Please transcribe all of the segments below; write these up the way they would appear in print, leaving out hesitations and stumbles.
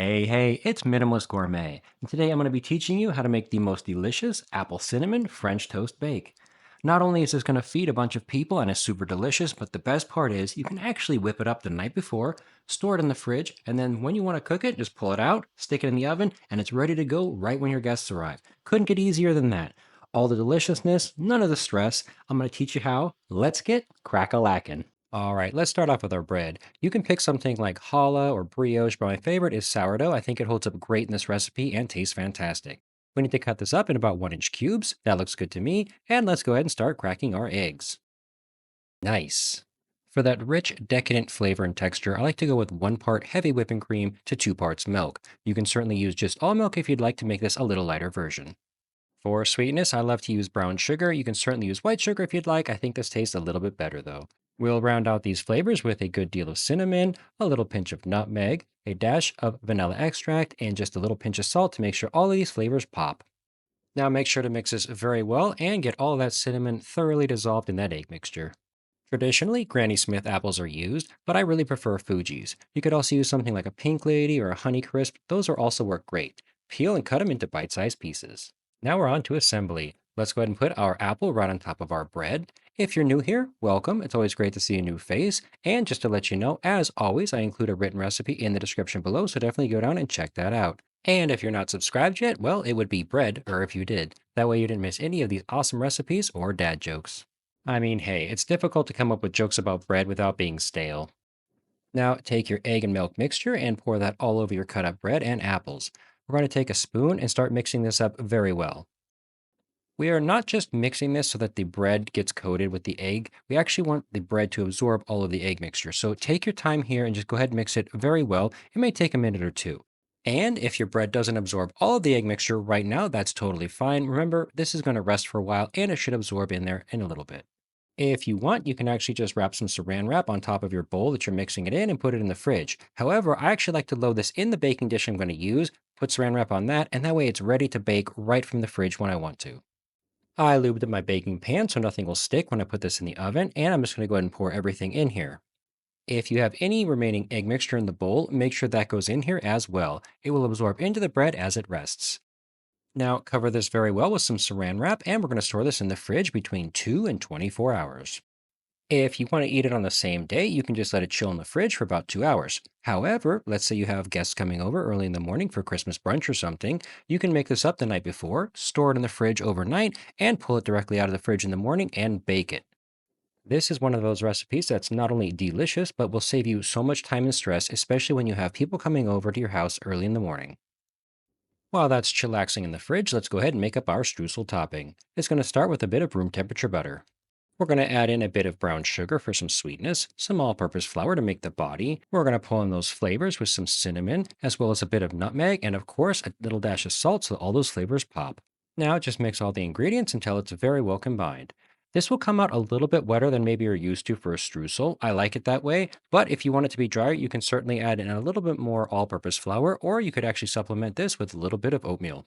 Hey, it's Minimalist Gourmet, and today I'm going to be teaching you how to make the most delicious apple cinnamon French toast bake. Not only is this going to feed a bunch of people and is super delicious, but the best part is you can actually whip it up the night before, store it in the fridge, and then when you want to cook it, just pull it out, stick it in the oven, and it's ready to go right when your guests arrive. Couldn't get easier than that. All the deliciousness, none of the stress. I'm going to teach you how. Let's get crack-a-lackin'. All right, let's start off with our bread. You can pick something like challah or brioche, but my favorite is sourdough. I think it holds up great in this recipe and tastes fantastic. We need to cut this up in about 1 inch cubes. That looks good to me. And let's go ahead and start cracking our eggs. Nice. For that rich, decadent flavor and texture, I like to go with 1 part heavy whipping cream to 2 parts milk. You can certainly use just all milk if you'd like to make this a little lighter version. For sweetness, I love to use brown sugar. You can certainly use white sugar if you'd like. I think this tastes a little bit better though. We'll round out these flavors with a good deal of cinnamon, a little pinch of nutmeg, a dash of vanilla extract, and just a little pinch of salt to make sure all of these flavors pop. Now make sure to mix this very well and get all that cinnamon thoroughly dissolved in that egg mixture. Traditionally, Granny Smith apples are used, but I really prefer Fuji's. You could also use something like a Pink Lady or a Honey Crisp. Those are also work great. Peel and cut them into bite-sized pieces. Now we're on to assembly. Let's go ahead and put our apple right on top of our bread. If you're new here, welcome. It's always great to see a new face. And just to let you know, as always, I include a written recipe in the description below, so definitely go down and check that out. And if you're not subscribed yet, well, it would be bread, or if you did. That way you didn't miss any of these awesome recipes or dad jokes. I mean, hey, it's difficult to come up with jokes about bread without being stale. Now, take your egg and milk mixture and pour that all over your cut up bread and apples. We're going to take a spoon and start mixing this up very well. We are not just mixing this so that the bread gets coated with the egg. We actually want the bread to absorb all of the egg mixture. So take your time here and just go ahead and mix it very well. It may take a minute or two. And if your bread doesn't absorb all of the egg mixture right now, that's totally fine. Remember, this is going to rest for a while and it should absorb in there in a little bit. If you want, you can actually just wrap some saran wrap on top of your bowl that you're mixing it in and put it in the fridge. However, I actually like to load this in the baking dish I'm going to use, put saran wrap on that, and that way it's ready to bake right from the fridge when I want to. I lubed up my baking pan so nothing will stick when I put this in the oven, and I'm just going to go ahead and pour everything in here. If you have any remaining egg mixture in the bowl, make sure that goes in here as well. It will absorb into the bread as it rests. Now, cover this very well with some saran wrap, and we're going to store this in the fridge between 2 and 24 hours. If you want to eat it on the same day, you can just let it chill in the fridge for about 2 hours. However, let's say you have guests coming over early in the morning for Christmas brunch or something, you can make this up the night before, store it in the fridge overnight, and pull it directly out of the fridge in the morning and bake it. This is one of those recipes that's not only delicious, but will save you so much time and stress, especially when you have people coming over to your house early in the morning. While that's chillaxing in the fridge, let's go ahead and make up our streusel topping. It's going to start with a bit of room temperature butter. We're going to add in a bit of brown sugar for some sweetness, some all-purpose flour to make the body. We're going to pull in those flavors with some cinnamon, as well as a bit of nutmeg, and of course, a little dash of salt so that all those flavors pop. Now just mix all the ingredients until it's very well combined. This will come out a little bit wetter than maybe you're used to for a streusel. I like it that way, but if you want it to be drier, you can certainly add in a little bit more all-purpose flour, or you could actually supplement this with a little bit of oatmeal.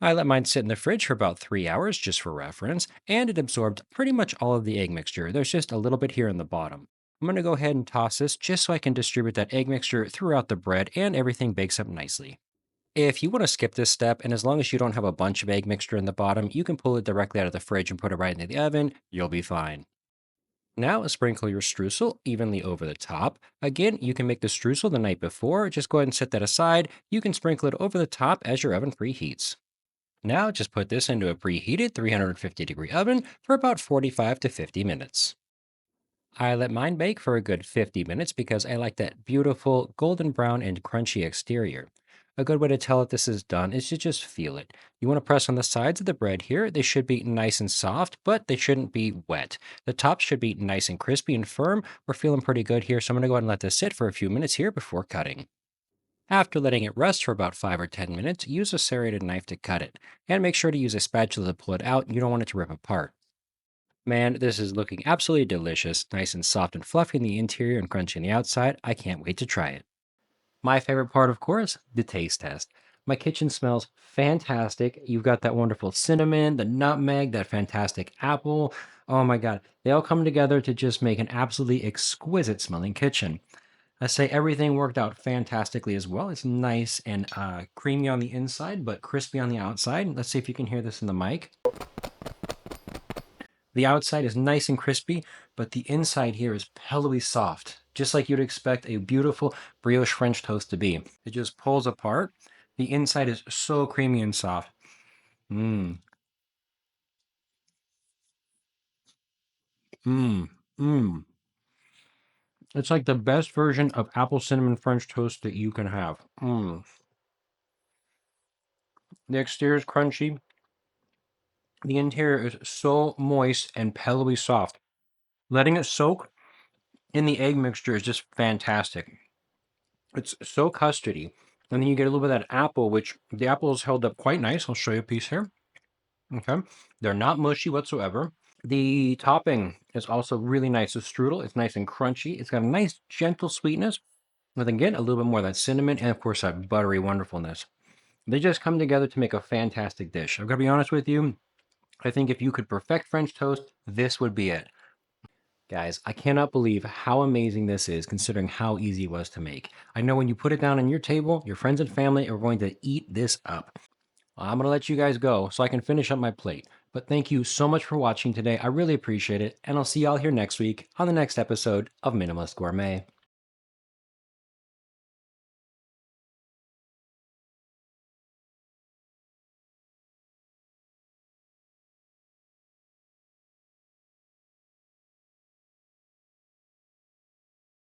I let mine sit in the fridge for about 3 hours just for reference, and it absorbed pretty much all of the egg mixture. There's just a little bit here in the bottom. I'm going to go ahead and toss this just so I can distribute that egg mixture throughout the bread and everything bakes up nicely. If you want to skip this step, and as long as you don't have a bunch of egg mixture in the bottom, you can pull it directly out of the fridge and put it right into the oven. You'll be fine. Now sprinkle your streusel evenly over the top. Again, you can make the streusel the night before. Just go ahead and set that aside. You can sprinkle it over the top as your oven preheats. Now just put this into a preheated 350-degree oven for about 45 to 50 minutes. I let mine bake for a good 50 minutes because I like that beautiful golden brown and crunchy exterior. A good way to tell if this is done is to just feel it. You want to press on the sides of the bread here. They should be nice and soft, but they shouldn't be wet. The top should be nice and crispy and firm. We're feeling pretty good here, so I'm going to go ahead and let this sit for a few minutes here before cutting. After letting it rest for about 5 or 10 minutes, use a serrated knife to cut it. And make sure to use a spatula to pull it out. You don't want it to rip apart. Man, this is looking absolutely delicious, nice and soft and fluffy in the interior and crunchy on the outside. I can't wait to try it. My favorite part, of course, the taste test. My kitchen smells fantastic. You've got that wonderful cinnamon, the nutmeg, that fantastic apple. Oh my God. They all come together to just make an absolutely exquisite smelling kitchen. I say everything worked out fantastically as well. It's nice and creamy on the inside, but crispy on the outside. Let's see if you can hear this in the mic. The outside is nice and crispy, but the inside here is pillowy soft, just like you'd expect a beautiful brioche French toast to be. It just pulls apart. The inside is so creamy and soft. Mmm, mmm, mmm. It's like the best version of apple cinnamon French toast that you can have. Mmm. The exterior is crunchy. The interior is so moist and pillowy soft. Letting it soak in the egg mixture is just fantastic. It's so custardy. And then you get a little bit of that apple, which the apple is held up quite nice. I'll show you a piece here. Okay. They're not mushy whatsoever. The topping is also really nice. The strudel is nice and crunchy. It's got a nice gentle sweetness. With again, a little bit more of that cinnamon and of course that buttery wonderfulness. They just come together to make a fantastic dish. I've got to be honest with you. I think if you could perfect French toast, this would be it. Guys, I cannot believe how amazing this is considering how easy it was to make. I know when you put it down on your table, your friends and family are going to eat this up. I'm going to let you guys go so I can finish up my plate. But thank you so much for watching today. I really appreciate it. And I'll see y'all here next week on the next episode of Minimalist Gourmet.